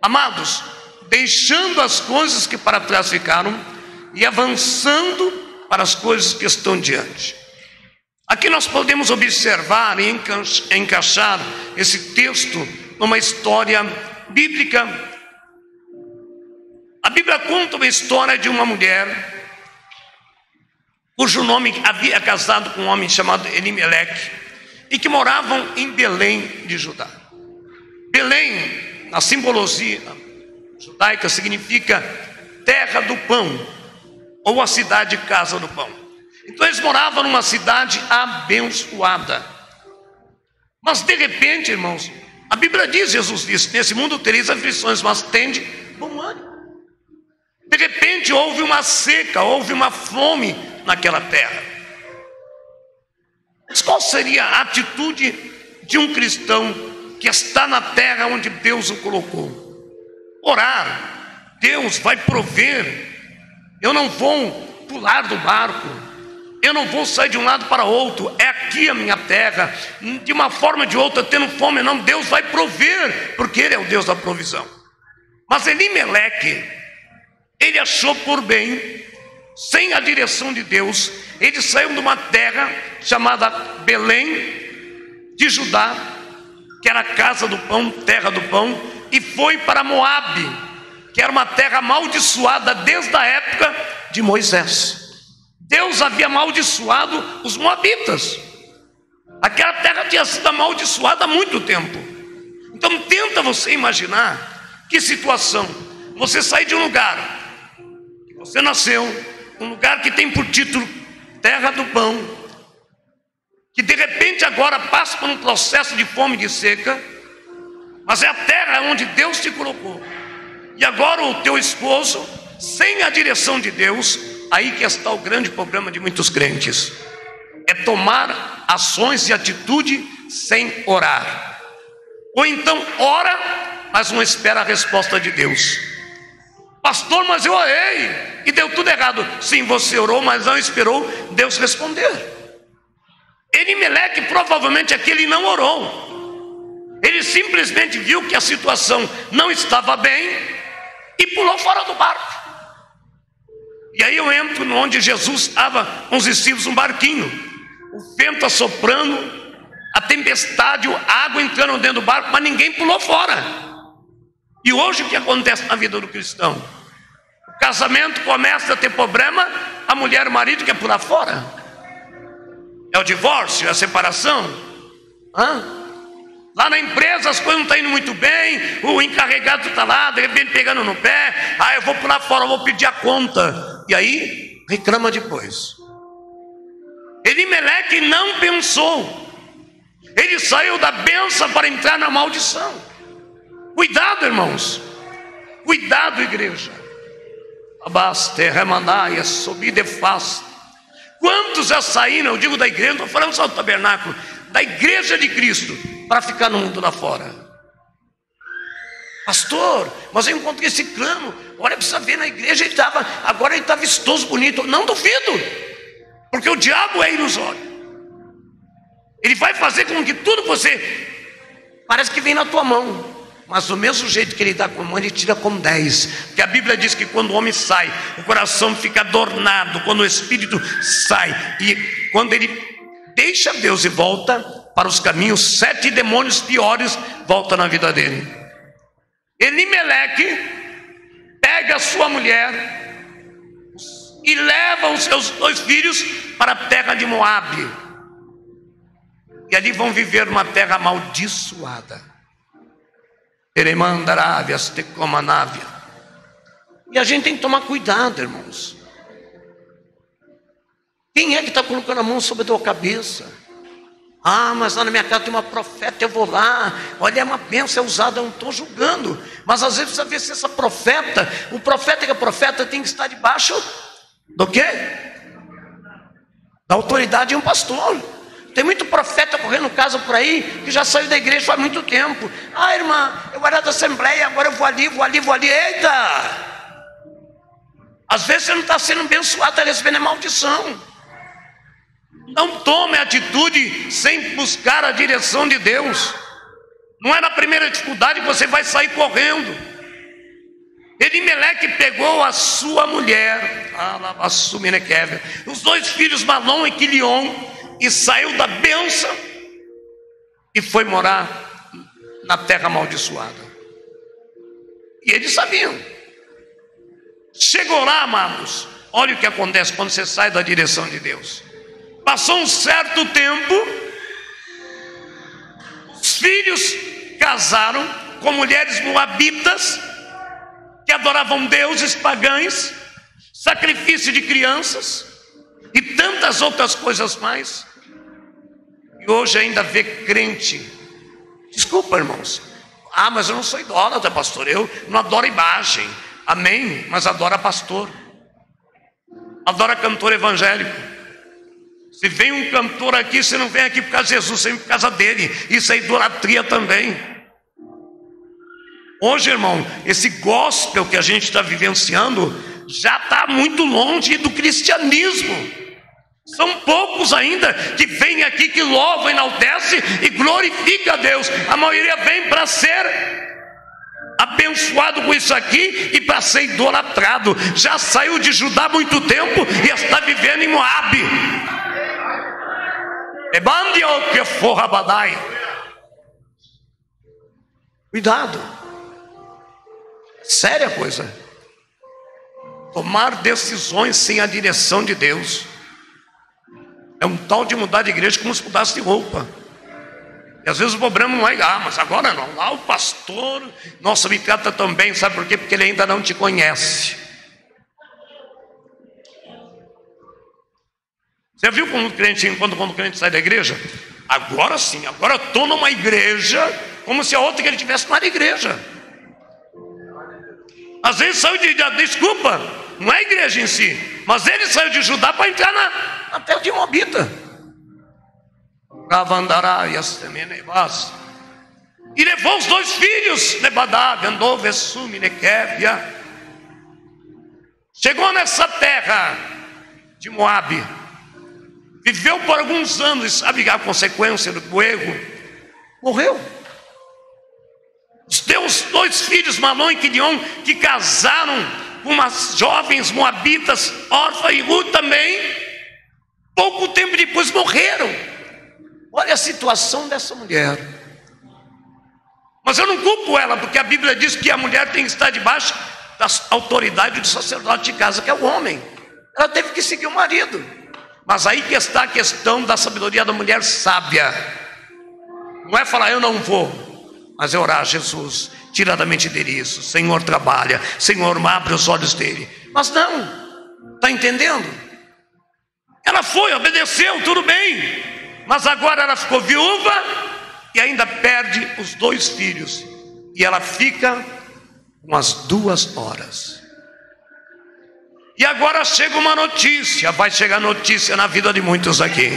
Amados, deixando as coisas que para trás ficaram e avançando para as coisas que estão diante. Aqui nós podemos observar e encaixar esse texto numa história bíblica. A Bíblia conta uma história de uma mulher cujo nome havia casado com um homem chamado Elimeleque e que moravam em Belém de Judá. Belém, na simbologia judaica, significa terra do pão, ou a cidade casa do pão. Então eles moravam numa cidade abençoada. Mas de repente, irmãos, a Bíblia diz, Jesus disse: nesse mundo tereis aflições, mas tende bom ânimo. De repente houve uma seca, houve uma fome naquela terra. Mas qual seria a atitude de um cristão que está na terra onde Deus o colocou? Orar. Deus vai prover. Eu não vou pular do barco, eu não vou sair de um lado para outro. É aqui a minha terra. De uma forma ou de outra, tendo fome, não, Deus vai prover, porque Ele é o Deus da provisão. Mas Elimeleque, ele achou por bem, sem a direção de Deus, ele saiu de uma terra chamada Belém de Judá, que era a casa do pão, terra do pão, e foi para Moabe, que era uma terra amaldiçoada desde a época de Moisés. Deus havia amaldiçoado os moabitas. Aquela terra tinha sido amaldiçoada há muito tempo. Então tenta você imaginar que situação. Você sai de um lugar que você nasceu, um lugar que tem por título terra do pão, que de repente agora passa por um processo de fome e de seca, mas é a terra onde Deus te colocou. E agora o teu esposo, sem a direção de Deus, aí que está o grande problema de muitos crentes, é tomar ações e atitude sem orar. Ou então ora, mas não espera a resposta de Deus. Pastor, mas eu orei e deu tudo errado. Sim, você orou, mas não esperou Deus responder. Elimeleque provavelmente aqui ele não orou. Ele simplesmente viu que a situação não estava bem e pulou fora do barco. E aí eu entro onde Jesus estava com os discípulos, um barquinho, o vento assoprando, a tempestade, a água entrando dentro do barco, mas ninguém pulou fora. E hoje o que acontece na vida do cristão? O casamento começa a ter problema, a mulher e o marido quer pular fora. É o divórcio, é a separação. Lá na empresa as coisas não estão indo muito bem, o encarregado está lá, de repente pegando no pé, eu vou pular fora, eu vou pedir a conta. E aí reclama depois. Elimeleque não pensou, ele saiu da bênção para entrar na maldição. Cuidado, irmãos, cuidado, igreja. Abaste, remanai, subir de face. Quantos já saíram, eu digo da igreja, não estou falando só do tabernáculo, da igreja de Cristo, para ficar no mundo lá fora? Pastor, mas eu encontrei esse clã, olha, precisa ver na igreja, agora ele está vistoso, bonito. Não duvido, porque o diabo é ilusório. Ele vai fazer com que tudo você parece que vem na tua mão, mas do mesmo jeito que ele dá com a mão, ele tira com 10. Porque a Bíblia diz que quando o homem sai, o coração fica adornado, quando o espírito sai, e quando ele deixa Deus e volta para os caminhos, 7 demônios piores voltam na vida dele. Elimeleque pega a sua mulher e leva os seus 2 filhos para a terra de Moabe, e ali vão viver numa terra amaldiçoada. E a gente tem que tomar cuidado, irmãos. Quem é que está colocando a mão sobre a tua cabeça? Mas lá na minha casa tem uma profeta, eu vou lá. Olha, é uma bênção, é usada, eu não estou julgando. Mas às vezes precisa ver se essa profeta, o profeta que é profeta, tem que estar debaixo do quê? Da autoridade de um pastor. Tem muito profeta correndo casa por aí, que já saiu da igreja faz muito tempo. Irmã, eu era da assembleia, agora eu vou ali. Eita! Às vezes você não está sendo abençoado, está recebendo a maldição. Não tome atitude sem buscar a direção de Deus. Não é na primeira dificuldade que você vai sair correndo. Elimeleque pegou a sua mulher, os 2 filhos, Malom e Quilion, e saiu da bênção e foi morar na terra amaldiçoada. E eles sabiam. Chegou lá, amados, olha o que acontece quando você sai da direção de Deus. Passou um certo tempo, os filhos casaram com mulheres moabitas que adoravam deuses pagãos, sacrifício de crianças e tantas outras coisas mais. E hoje ainda vê crente. Desculpa, irmãos. Mas eu não sou idólatra, pastor. Eu não adoro imagem. Amém? Mas adora pastor. Adora cantor evangélico. Se vem um cantor aqui, você não vem aqui por causa de Jesus, você vem por causa dele. Isso é idolatria também. Hoje, irmão, esse gospel que a gente está vivenciando já está muito longe do cristianismo. São poucos ainda que vêm aqui, que louvam, enaltecem e glorificam a Deus. A maioria vem para ser abençoado com isso aqui e para ser idolatrado. Já saiu de Judá há muito tempo e está vivendo em Moabe. Cuidado. Séria a coisa. Tomar decisões sem a direção de Deus é um tal de mudar de igreja como se mudasse de roupa. E às vezes o problema não é, mas agora não, lá o pastor, nossa, me trata tão bem, sabe por quê? Porque ele ainda não te conhece. Você viu como o crente, quando o crente sai da igreja? Agora sim, agora eu estou numa igreja, como se a outra que ele tivesse numa igreja. Às vezes saiu desculpa, não é a igreja em si, mas ele saiu de Judá para entrar na terra de Moabita. E levou os 2 filhos, Nebadá, Gandô, Vessume, Nequébia. Chegou nessa terra de Moabe, viveu por alguns anos, sabe a consequência do erro? Morreu. Os teus 2 filhos, Malom e Quilion, que casaram com umas jovens moabitas, Orfa e Ruth também, pouco tempo depois morreram. Olha a situação dessa mulher. Mas eu não culpo ela, porque a Bíblia diz que a mulher tem que estar debaixo da autoridade do sacerdote de casa, que é o homem. Ela teve que seguir o marido. Mas aí que está a questão da sabedoria da mulher sábia. Não é falar eu não vou, mas é orar: Jesus, tira da mente dele isso. Senhor, trabalha. Senhor, abre os olhos dele. Mas não, está entendendo? Ela foi, obedeceu, tudo bem. Mas agora ela ficou viúva e ainda perde os 2 filhos. E ela fica com as 2 horas. E agora chega uma notícia. Vai chegar notícia na vida de muitos aqui.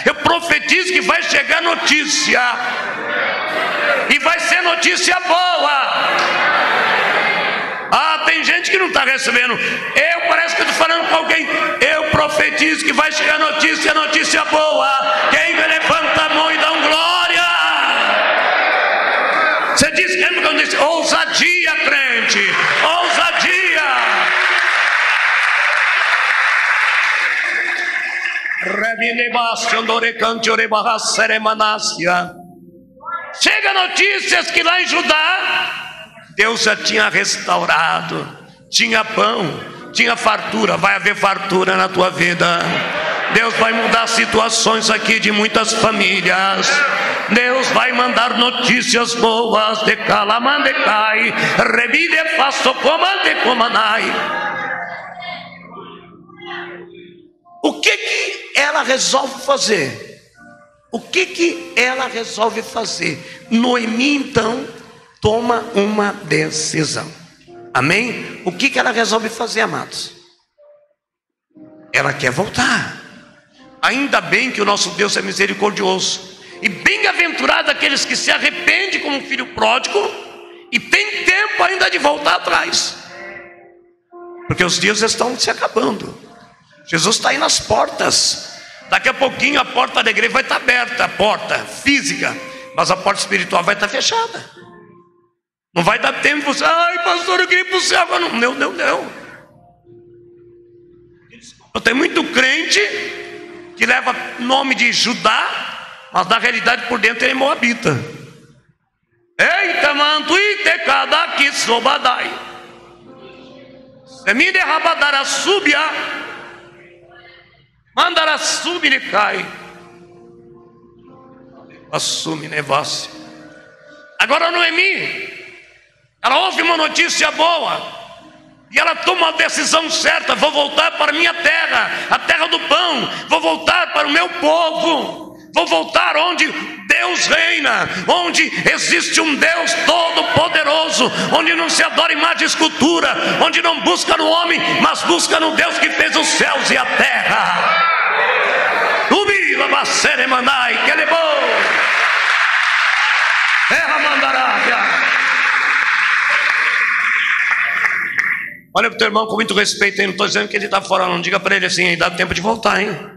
Eu profetizo que vai chegar notícia. E vai ser notícia boa. Tem gente que não está recebendo. Parece que eu estou falando com alguém. Eu profetizo que vai chegar notícia, notícia boa. Quem levanta a mão e dá glória? Você diz, lembra quando eu disse ousadia, crente? Ousadia. Chega notícias que lá em Judá Deus já tinha restaurado, tinha pão, tinha fartura. Vai haver fartura na tua vida. Deus vai mudar situações aqui de muitas famílias. Deus vai mandar notícias boas. De calamandecai, rebide faço comande comanai. O que ela resolve fazer? O que ela resolve fazer? Noemi então toma uma decisão. Amém? O que ela resolve fazer, amados? Ela quer voltar. Ainda bem que o nosso Deus é misericordioso. E bem-aventurado aqueles que se arrependem como um filho pródigo e tem tempo ainda de voltar atrás. Porque os dias estão se acabando. Jesus está aí nas portas. Daqui a pouquinho a porta da igreja vai estar aberta, a porta física. mas a porta espiritual vai estar fechada. Não vai dar tempo de você, ai pastor, eu queria ir para o céu agora. Não. Tem muito crente que leva nome de Judá, mas na realidade por dentro ele é moabita. Eita, manto e tecada aqui sobadai. Se me derrabadara subia, mandara subir e cai. Assume nevasse. Agora Noemi, ela ouve uma notícia boa. E ela toma a decisão certa: vou voltar para a minha terra, a terra do pão. Vou voltar para o meu povo. Vou voltar onde Deus reina, onde existe um Deus todo-poderoso, onde não se adora imagem de escultura, onde não busca no homem, mas busca no Deus que fez os céus e a terra. Ubila bacere mandai, que ele bom. Terra mandarábia. Olha para o teu irmão com muito respeito aí, não estou dizendo que ele está fora, não. Diga para ele assim, dá tempo de voltar, hein?